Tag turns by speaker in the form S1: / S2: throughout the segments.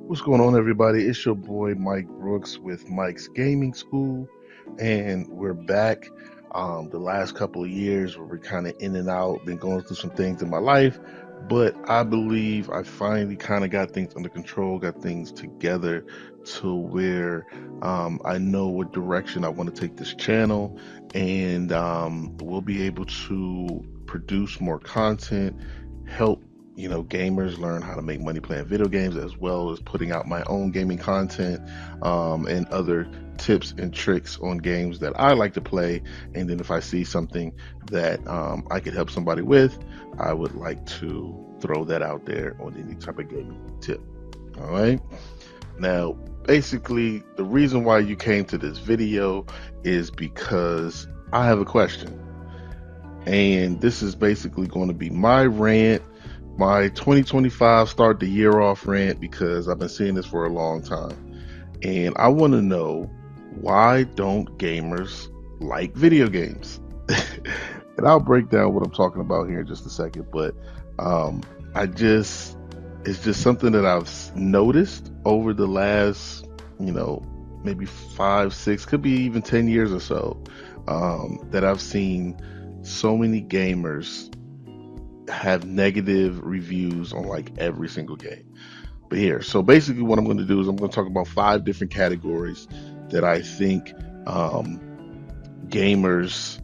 S1: What's going on, everybody? It's your boy Mike Brooks with Mike's Gaming School, and we're back. The last couple of years, where we're kind of in and out, been going through some things in my life, but I believe I finally kind of got things under control, got things together to where I know what direction I want to take this channel, and we'll be able to produce more content, help gamers learn how to make money playing video games, as well as putting out my own gaming content, and other tips and tricks on games that I like to play. And then if I see something that I could help somebody with, I would like to throw that out there on any type of gaming tip. All right. Now, basically, the reason why you came to this video is because I have a question. And this is basically going to be my rant, my 2025 start the year off rant, because I've been seeing this for a long time. And I want to know, why don't gamers like video games? And I'll break down what I'm talking about here in just a second. But um, it's just something that I've noticed over the last, you know, maybe 5, 6, could be even 10 years or so, that I've seen so many gamers have negative reviews on like every single game. But here, so basically, what I'm going to do is I'm going to talk about 5 different categories that I think gamers,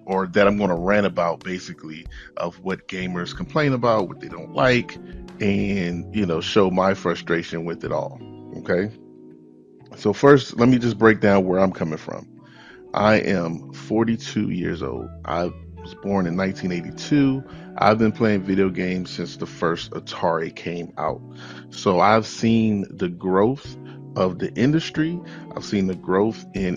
S1: or that I'm going to rant about, basically, of what gamers complain about, what they don't like, and show my frustration with it all. Okay. So first, let me just break down where I'm coming from. I am 42 years old. I was born in 1982. I've been playing video games since the first Atari came out. So I've seen the growth of the industry. I've seen the growth in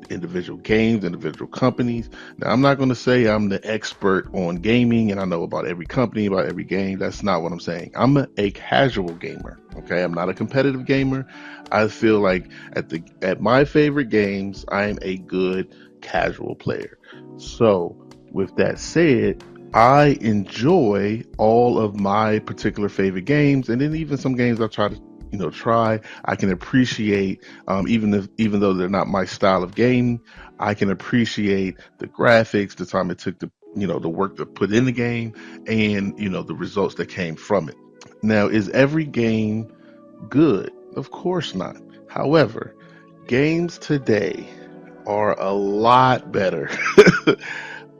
S1: individual games, individual companies. Now, I'm not going to say I'm the expert on gaming and I know about every company, about every game. That's not what I'm saying. I'm a casual gamer. Okay. I'm not a competitive gamer. I feel like at my favorite games, I am a good casual player. So, with that said, I enjoy all of my particular favorite games, and then even some games I try to try. I can appreciate, even though they're not my style of game, I can appreciate the graphics, the time it took to the work to put in the game, and the results that came from it. Now, is every game good? Of course not. However, games today are a lot better,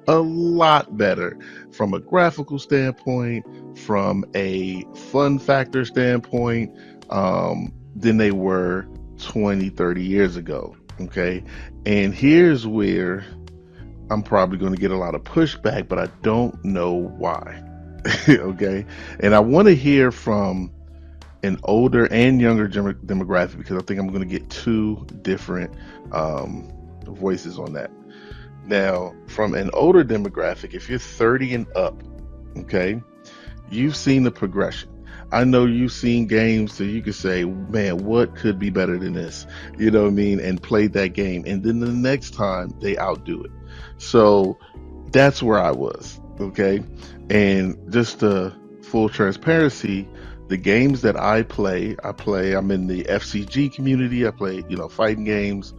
S1: a lot better from a graphical standpoint, from a fun factor standpoint, than they were 20, 30 years ago. Okay. And here's where I'm probably going to get a lot of pushback, but I don't know why. Okay. And I want to hear from an older and younger demographic, because I think I'm going to get 2 different voices on that. Now, from an older demographic, if you're 30 and up, okay, you've seen the progression. I know you've seen games that you could say, man, what could be better than this? You know what I mean? And played that game. And then the next time they outdo it. So that's where I was. Okay. And just full transparency, the games that I'm in the FCG community. I play, fighting games.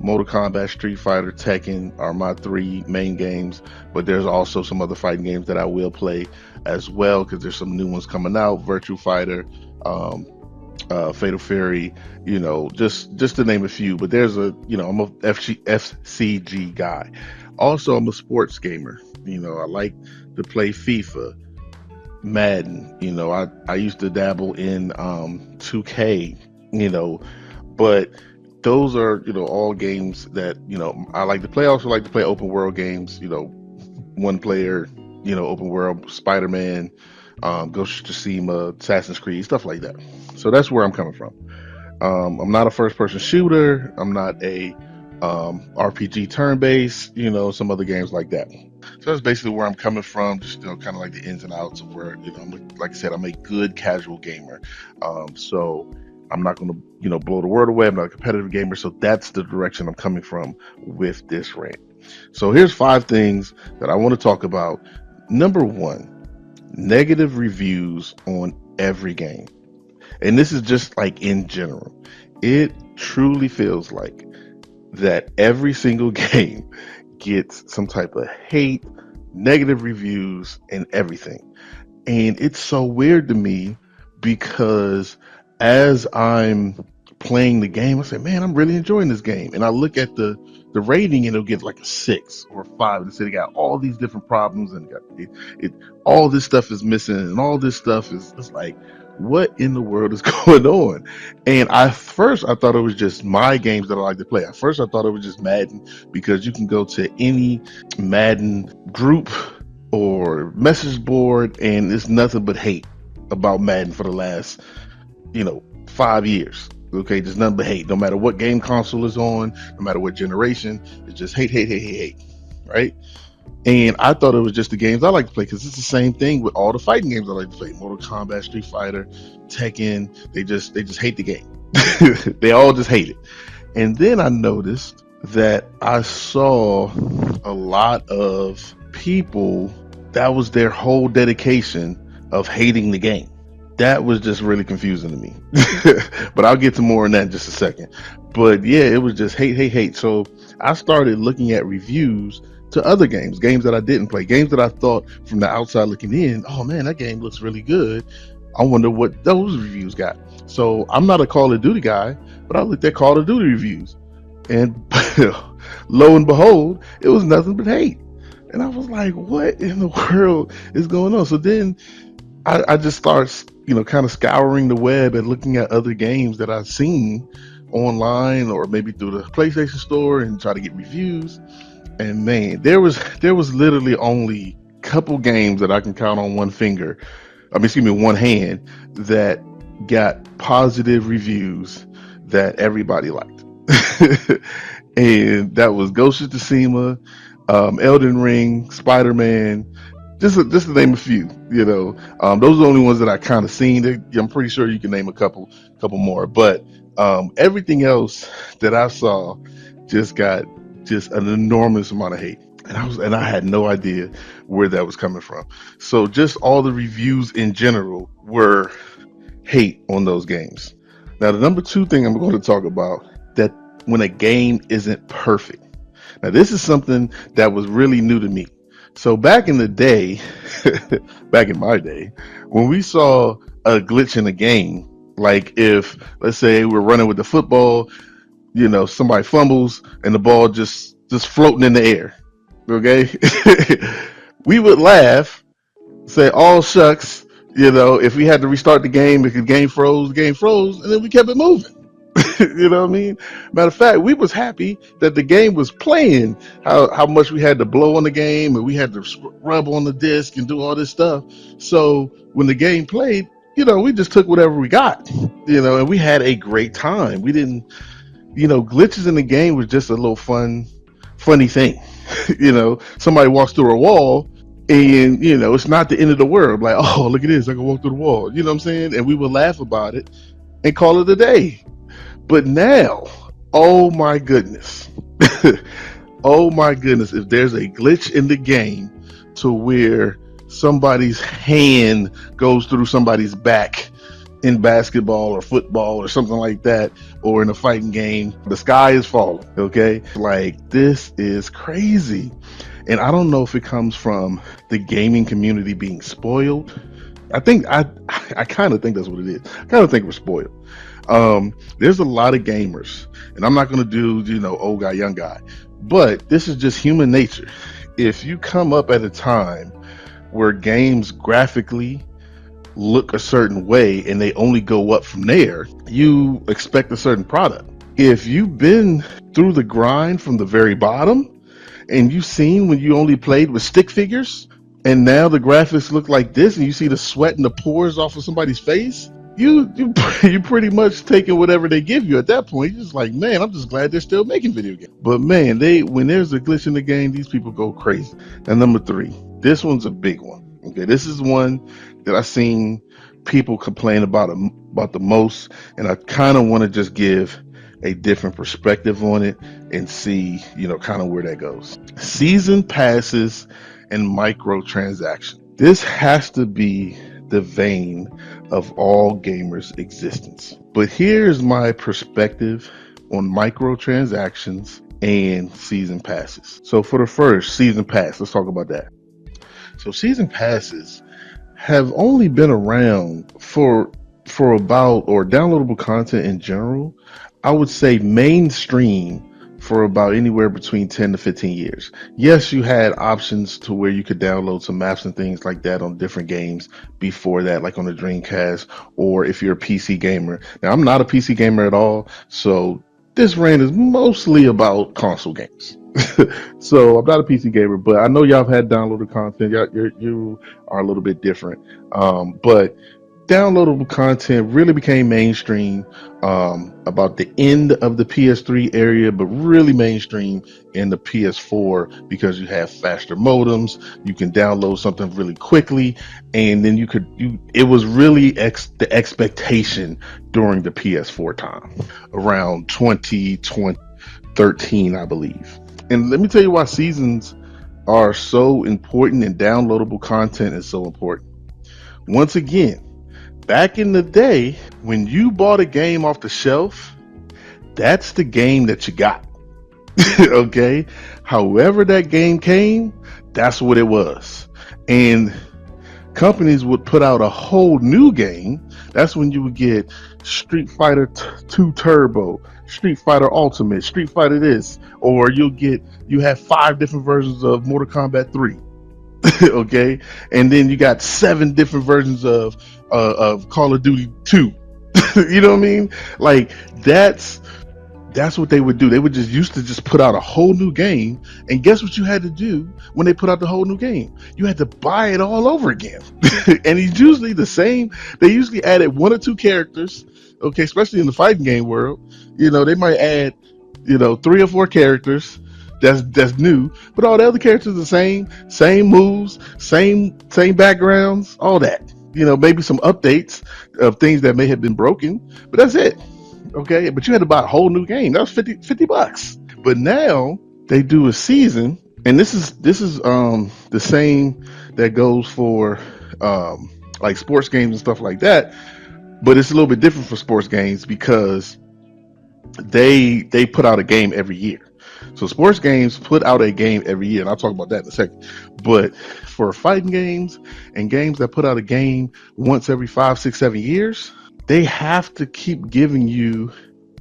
S1: Mortal Kombat, Street Fighter, Tekken are my 3 main games, but there's also some other fighting games that I will play as well, because there's some new ones coming out. Virtua Fighter, um, Fatal Fury, just to name a few. But I'm a FCG guy. Also, I'm a sports gamer. I like to play FIFA, Madden. I used to dabble in 2K. But those are all games that I like to play. I also like to play open world games. One player, open world, Spider-Man, Ghost of Tsushima, Assassin's Creed, stuff like that. So that's where I'm coming from. I'm not a first-person shooter. I'm not a RPG turn-based. Some other games like that. So that's basically where I'm coming from. Just kind of like the ins and outs of where like I said, I'm a good casual gamer. So I'm not going to blow the world away. I'm not a competitive gamer. So that's the direction I'm coming from with this rant. So here's 5 things that I want to talk about. Number 1, negative reviews on every game. And this is just like in general. It truly feels like that every single game gets some type of hate, negative reviews, and everything. And it's so weird to me because as I'm playing the game, I say, man, I'm really enjoying this game. And I look at the rating and it'll get like a 6 or 5. And say they got all these different problems and it all this stuff is missing and all this stuff is it's like, what in the world is going on? And I thought it was just my games that I like to play. At first I thought it was just Madden because you can go to any Madden group or message board and it's nothing but hate about Madden for the last 5 years. Okay, just nothing but hate. No matter what game console is on, no matter what generation, it's just hate, hate, hate, hate, hate. Right? And I thought it was just the games I like to play because it's the same thing with all the fighting games I like to play. Mortal Kombat, Street Fighter, Tekken. They just hate the game. They all just hate it. And then I noticed that I saw a lot of people that was their whole dedication of hating the game. That was just really confusing to me. But I'll get to more on that in just a second. But yeah, it was just hate, hate, hate. So I started looking at reviews to other games, games that I didn't play, games that I thought from the outside looking in, oh man, that game looks really good. I wonder what those reviews got. So I'm not a Call of Duty guy, but I looked at Call of Duty reviews. And lo and behold, it was nothing but hate. And I was like, what in the world is going on? So then I just start, kind of scouring the web and looking at other games that I've seen online or maybe through the PlayStation Store and try to get reviews. And man, there was literally only a couple games that I can count on one finger. I mean, excuse me, one hand that got positive reviews that everybody liked. And that was Ghost of Tsushima, Elden Ring, Spider-Man, just to name a few. Those are the only ones that I kind of seen. I'm pretty sure you can name a couple more, but everything else that I saw just got just an enormous amount of hate. And I had no idea where that was coming from. So just all the reviews in general were hate on those games. Now the number two thing I'm going to talk about, that when a game isn't perfect. Now this is something that was really new to me. So back in the day, back in my day, when we saw a glitch in a game, like if let's say we're running with the football, somebody fumbles and the ball just floating in the air. Okay, we would laugh, say, "All shucks." If we had to restart the game, if the game froze, and then we kept it moving. You know what I mean? Matter of fact, we was happy that the game was playing. How much we had to blow on the game, and we had to rub on the disc and do all this stuff. So when the game played, we just took whatever we got. And we had a great time. We didn't, glitches in the game was just a little funny thing. Somebody walks through a wall. And it's not the end of the world. Like, oh, look at this! I can walk through the wall. You know what I'm saying? And we would laugh about it and call it a day. But now, oh my goodness, oh my goodness, if there's a glitch in the game to where somebody's hand goes through somebody's back in basketball or football or something like that, or in a fighting game, the sky is falling. Okay, like this is crazy. And I don't know if it comes from the gaming community being spoiled. I kind of think that's what it is. I kind of think we're spoiled. There's a lot of gamers, and I'm not going to do, old guy, young guy, but this is just human nature. If you come up at a time where games graphically look a certain way and they only go up from there, you expect a certain product. If you've been through the grind from the very bottom, and you've seen when you only played with stick figures, and now the graphics look like this, and you see the sweat and the pores off of somebody's face, you pretty much taking whatever they give you at that point. You're just like, man, I'm just glad they're still making video games. But man, when there's a glitch in the game, these people go crazy. And number three, this one's a big one. Okay, this is one that I've seen people complain about the most, and I kind of want to just give a different perspective on it and see, kind of where that goes. Season passes and microtransactions. This has to be the vein of all gamers' existence. But here's my perspective on microtransactions and season passes. So for the first, season pass, let's talk about that. So season passes have only been around for about, or downloadable content in general, I would say mainstream, for about anywhere between 10 to 15 years. Yes, you had options to where you could download some maps and things like that on different games before that, like on the Dreamcast, or if you're a PC gamer. Now, I'm not a PC gamer at all, so this rant is mostly about console games. So I'm not a PC gamer, but I know y'all have had downloaded content. You are a little bit different. But downloadable content really became mainstream about the end of the PS3 area, but really mainstream in the PS4 because you have faster modems. You can download something really quickly, and then it was really the expectation during the PS4 time around 2013, I believe. And let me tell you why seasons are so important and downloadable content is so important. Once again, back in the day, when you bought a game off the shelf, that's the game that you got. Okay? However that game came, that's what it was. And companies would put out a whole new game. That's when you would get Street Fighter 2 Turbo, Street Fighter Ultimate, Street Fighter this, or you have 5 different versions of Mortal Kombat 3. Okay, and then you got 7 different versions of Call of Duty 2. You know what I mean? Like that's what they would do. They would just used to just put out a whole new game, and guess what you had to do when they put out the whole new game? You had to buy it all over again. And it's usually the same. They usually added 1 or 2 characters. Okay, especially in the fighting game world, they might add 3 or 4 characters that's new, but all the other characters are the same moves, same backgrounds, all that. Maybe some updates of things that may have been broken, but that's it. Okay, but you had to buy a whole new game. That was $50. But now they do a season, and this is the same that goes for like sports games and stuff like that. But it's a little bit different for sports games because they put out a game every year. So sports games put out a game every year, and I'll talk about that in a second. But for fighting games and games that put out a game once every 5, 6, 7 years, they have to keep giving you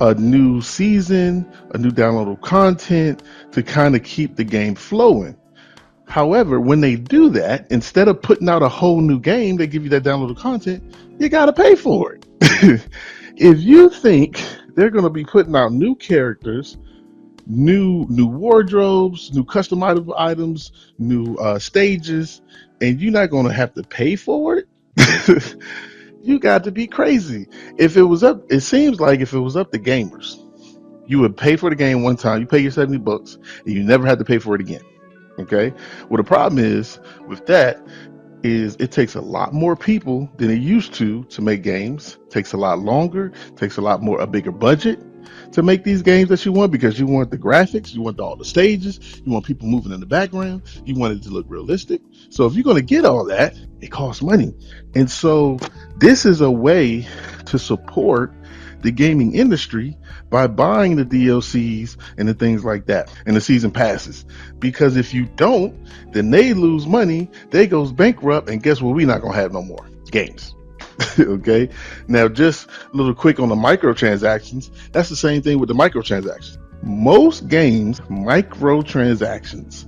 S1: a new season, a new downloadable content to kind of keep the game flowing. However, when they do that, instead of putting out a whole new game, they give you that downloadable content, you got to pay for it. If you think they're going to be putting out new characters, new wardrobes, new customizable items, new stages, and you're not going to have to pay for it, you got to be crazy. It seems like if it was up to gamers, you would pay for the game one time, you pay your $70, and you never had to pay for it again. Okay? Well, the problem is with that is it takes a lot more people than it used to make games. It takes a lot longer, takes a bigger budget to make these games that you want, because you want the graphics, you want all the stages, you want people moving in the background, you want it to look realistic. So if you're going to get all that, it costs money. And so this is a way to support the gaming industry by buying the DLCs and the things like that and the season passes. Because if you don't, then they lose money, they goes bankrupt, and guess what? We're not going to have no more games. Okay, now just a little quick on the microtransactions. That's the same thing with the microtransactions. Most games, microtransactions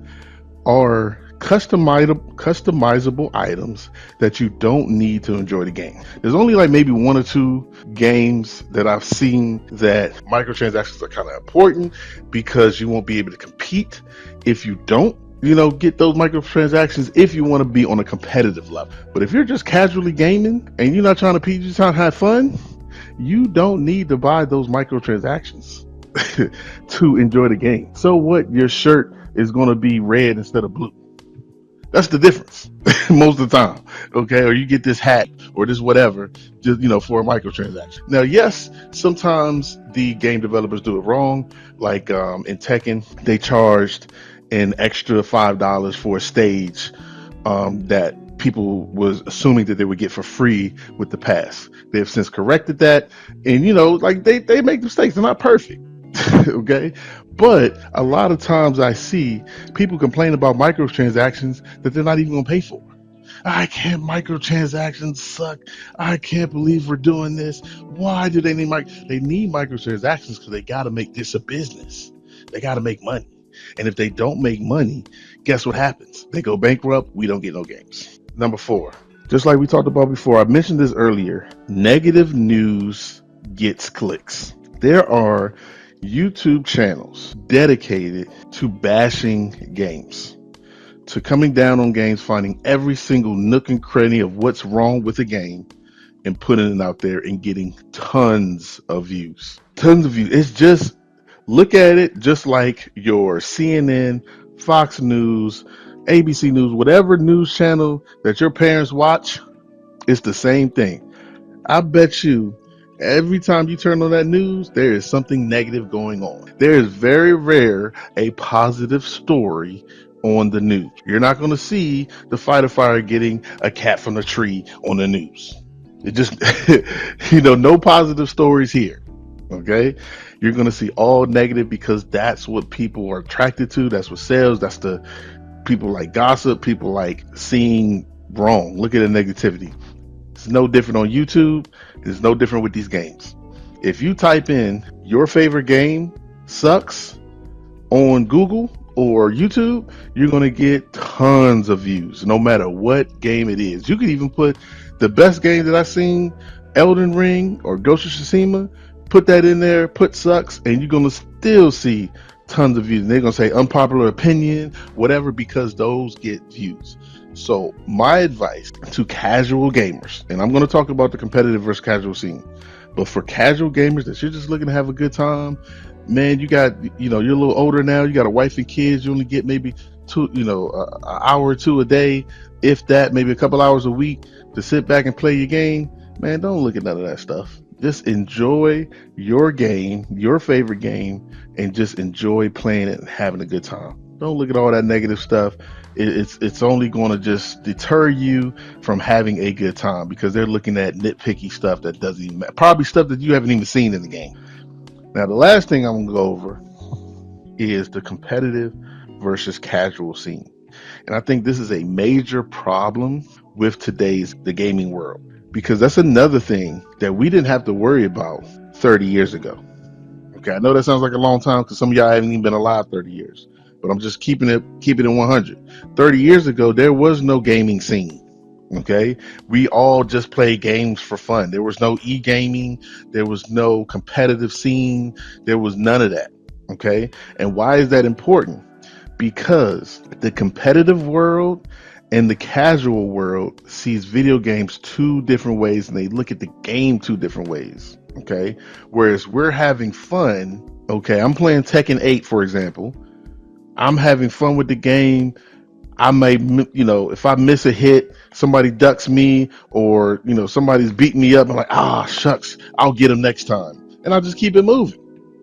S1: are customizable items that you don't need to enjoy the game. There's only like maybe 1 or 2 games that I've seen that microtransactions are kind of important, because you won't be able to compete if you don't get those microtransactions if you want to be on a competitive level. But if you're just casually gaming and you're not trying to compete, you're trying to have fun, you don't need to buy those microtransactions to enjoy the game. So what? Your shirt is going to be red instead of blue. That's the difference most of the time. Okay, or you get this hat or this whatever, just for a microtransaction. Now, yes, sometimes the game developers do it wrong. Like in Tekken, they charged an extra $5 for a stage that people was assuming that they would get for free with the pass. They have since corrected that, and you know, like they make mistakes. They're not perfect, okay. But a lot of times I see people complain about microtransactions that they're not even gonna pay for. I can't, microtransactions suck. I can't believe we're doing this. Why do they need they need microtransactions because they got to make this a business. They got to make money. And if they don't make money, guess what happens? They go bankrupt. We don't get no games. Number 4, just like we talked about before, I mentioned this earlier. Negative news gets clicks. There are YouTube channels dedicated to bashing games, to coming down on games, finding every single nook and cranny of what's wrong with a game and putting it out there and getting tons of views. Tons of views. It's just, look at it just like your CNN, Fox News, ABC News, whatever news channel that your parents watch, it's the same thing. I bet you every time you turn on that news, there is something negative going on. There is very rare a positive story on the news. You're not going to see the fighter fire getting a cat from the tree on the news. It just, no positive stories here. Okay. You're going to see all negative because that's what people are attracted to. That's what sells. That's the people like gossip. People like seeing wrong. Look at the negativity. It's no different on YouTube. It's no different with these games. If you type in your favorite game sucks on Google or YouTube, you're going to get tons of views, no matter what game it is. You could even put the best game that I've seen, Elden Ring or Ghost of Tsushima, put that in there, put sucks, and you're going to still see tons of views. And they're going to say unpopular opinion, whatever, because those get views. So my advice to casual gamers, and I'm going to talk about the competitive versus casual scene, but for casual gamers that you're just looking to have a good time, man, you got, you're a little older now, you got a wife and kids, you only get maybe an hour or two a day, if that, maybe a couple hours a week to sit back and play your game. Man, don't look at none of that stuff. Just enjoy your game, your favorite game, and just enjoy playing it and having a good time. Don't look at all that negative stuff. It's only going to just deter you from having a good time because they're looking at nitpicky stuff that doesn't even matter. Probably stuff that you haven't even seen in the game. Now, the last thing I'm going to go over is the competitive versus casual scene. And I think this is a major problem with the gaming world, because that's another thing that we didn't have to worry about 30 years ago. Okay, I know that sounds like a long time because some of y'all haven't even been alive 30 years, but I'm just keeping it 100. 30 years ago, there was no gaming scene. Okay, we all just played games for fun. There was no e-gaming, there was no competitive scene, there was none of that. Okay, and why is that important? Because the competitive world and the casual world sees video games two different ways, and they look at the game two different ways. Okay, whereas we're having fun. Okay, I'm playing Tekken 8, for example. I'm having fun with the game. I may, if I miss a hit, somebody ducks me, or, somebody's beating me up. I'm like, shucks, I'll get them next time. And I'll just keep it moving.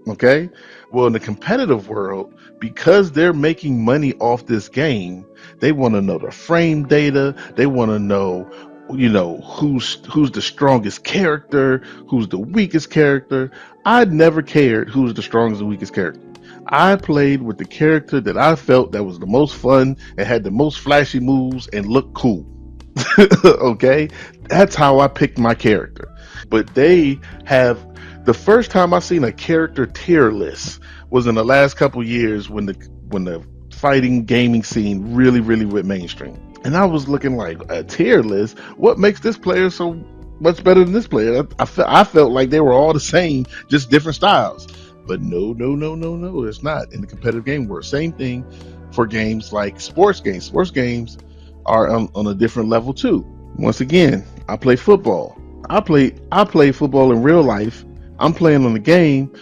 S1: Okay. Well, in the competitive world, because they're making money off this game, they want to know the frame data. They want to know, who's the strongest character, who's the weakest character. I never cared who's the strongest and weakest character. I played with the character that I felt that was the most fun and had the most flashy moves and looked cool. Okay, that's how I picked my character. But they have, the first time I seen a character tier list was in the last couple years when the fighting gaming scene really went mainstream. And I was looking like, a tier list? What makes this player so much better than this player? I felt like they were all the same, just different styles. But no, it's not in the competitive game world. Same thing for games like sports games. Sports games are on a different level too. Once again, I play football. I play football in real life. I'm playing on the game,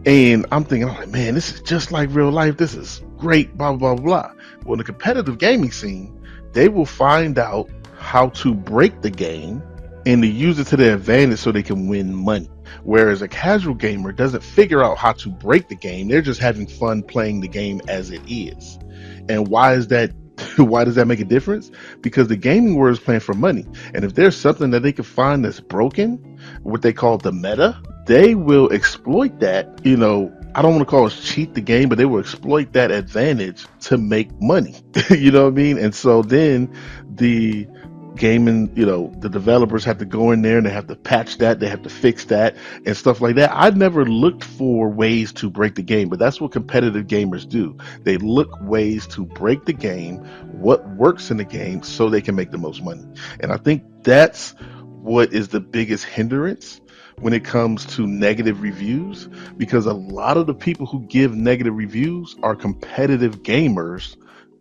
S1: and I'm thinking, man, this is just like real life. This is great, blah, blah, blah, blah. Well, in the competitive gaming scene, they will find out how to break the game and to use it to their advantage so they can win money. Whereas a casual gamer doesn't figure out how to break the game. They're just having fun playing the game as it is. And why is that Why does that make a difference? Because the gaming world is playing for money. And if there's something that they can find that's broken, what they call the meta, they will exploit that. I don't want to call it cheat the game, but they will exploit that advantage to make money. You know what I mean? And so then the gaming, the developers have to go in there and they have to patch that, they have to fix that and stuff like that. I've never looked for ways to break the game, but that's what competitive gamers do. They look ways to break the game, what works in the game, so they can make the most money. And I think that's what is the biggest hindrance when it comes to negative reviews, because a lot of the people who give negative reviews are competitive gamers,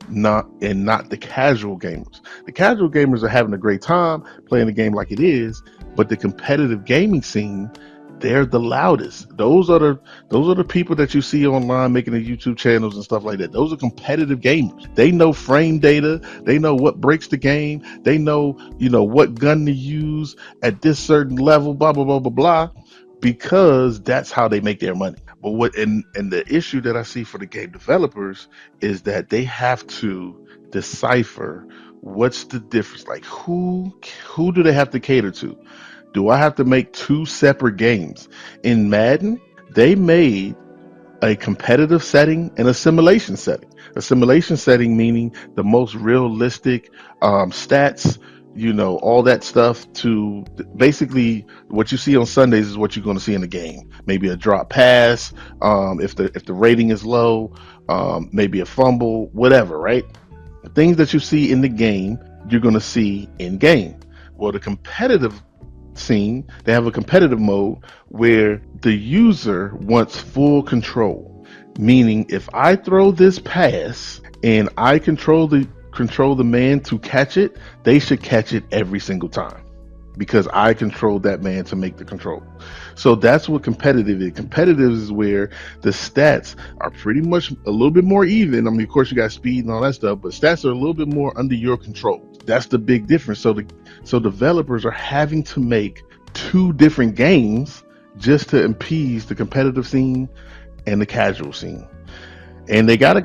S1: not the casual gamers. The casual gamers are having a great time playing the game like it is, but the competitive gaming scene, they're the loudest. Those are the people that you see online making the YouTube channels and stuff like that. Those are competitive gamers. They know frame data. They know what breaks the game. They know, what gun to use at this certain level, blah, blah, blah, blah, blah, because that's how they make their money. But and the issue that I see for the game developers is that they have to decipher what's the difference. Like who do they have to cater to? Do I have to make two separate games? In Madden, they made a competitive setting and a simulation setting. A simulation setting meaning the most realistic stats, all that stuff, to basically what you see on Sundays is what you're going to see in the game. Maybe a drop pass, if the rating is low, maybe a fumble, whatever, right? The things that you see in the game, you're going to see in game. Well, the competitive scene, they have a competitive mode where the user wants full control. Meaning, if I throw this pass and I control the man to catch it, they should catch it every single time, because I controlled that man to make the control. So that's what competitive is. Competitive is where the stats are pretty much a little bit more even. I mean, of course, you got speed and all that stuff, but stats are a little bit more under your control. That's the big difference. So developers are having to make two different games just to appease the competitive scene and the casual scene. And they gotta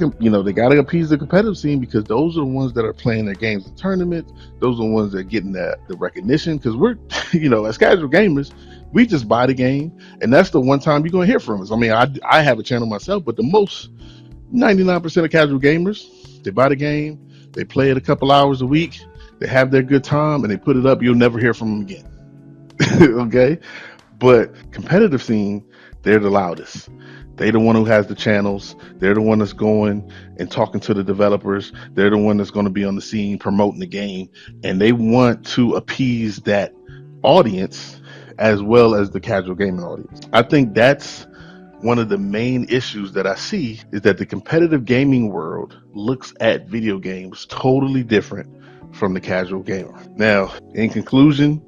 S1: appease the competitive scene, because those are the ones that are playing their games in tournaments. Those are the ones that are getting the recognition. Because we're, as casual gamers, we just buy the game, and that's the one time you're gonna hear from us. I mean, I have a channel myself, but the most 99% of casual gamers, they buy the game, they play it a couple hours a week, they have their good time, and they put it up. You'll never hear from them again. Okay, but competitive scene, they're the loudest. They're the one who has the channels. They're the one that's going and talking to the developers. They're the one that's going to be on the scene promoting the game. And they want to appease that audience as well as the casual gaming audience. I think that's one of the main issues that I see, is that the competitive gaming world looks at video games totally different from the casual gamer. Now, in conclusion,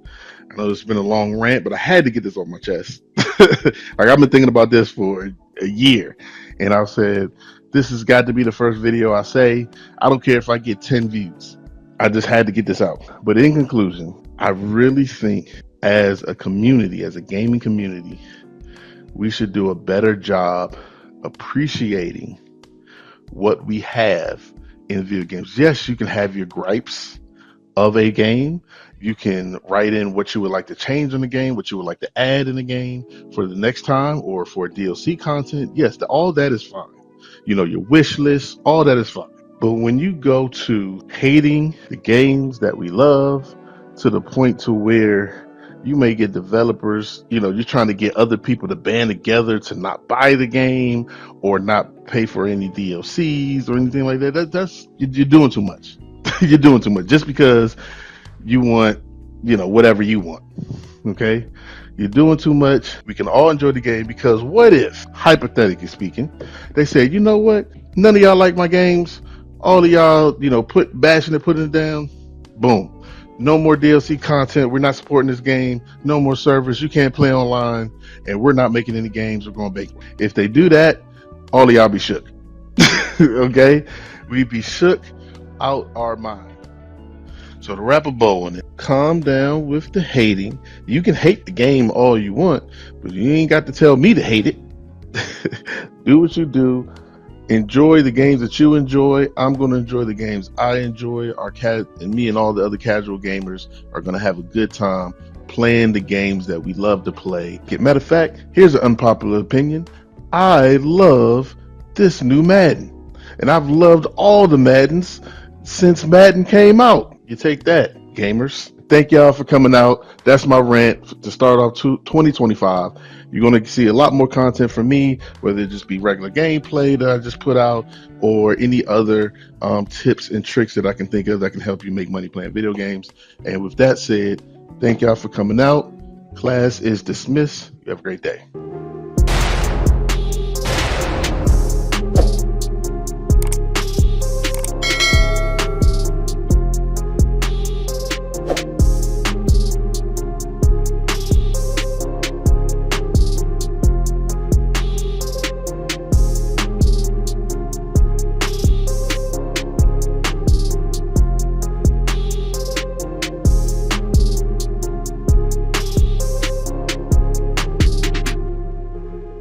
S1: I know it's been a long rant, but I had to get this off my chest. Like, I've been thinking about this for a year, and I said, this has got to be the first video I say. I don't care if I get 10 views. I just had to get this out. But in conclusion, I really think as a community, as a gaming community, we should do a better job appreciating what we have in video games. Yes, you can have your gripes of a game. You can write in what you would like to change in the game, what you would like to add in the game for the next time, or for DLC content. Yes, all that is fine. Your wish list, all that is fine. But when you go to hating the games that we love to the point to where you may get developers, you're trying to get other people to band together to not buy the game or not pay for any DLCs or anything like that. That's you're doing too much. You're doing too much just because you want, whatever you want. Okay? You're doing too much. We can all enjoy the game, because what if, hypothetically speaking, they said, you know what? None of y'all like my games. All of y'all, putting it down. Boom. No more DLC content. We're not supporting this game. No more servers. You can't play online. And we're not making any games. We're going bankrupt. If they do that, all of y'all be shook. Okay? We'd be shook out our mind. So to wrap a bow on it, calm down with the hating. You can hate the game all you want, but you ain't got to tell me to hate it. Do what you do. Enjoy the games that you enjoy. I'm going to enjoy the games I enjoy. Our cat and me and all the other casual gamers are going to have a good time playing the games that we love to play. Matter of fact, here's an unpopular opinion. I love this new Madden, and I've loved all the Maddens since Madden came out. You take that, gamers. Thank y'all for coming out. That's my rant to start off 2025. You're going to see a lot more content from me, whether it just be regular gameplay that I just put out or any other tips and tricks that I can think of that can help you make money playing video games. And with that said, thank y'all for coming out. Class is dismissed. You have a great day.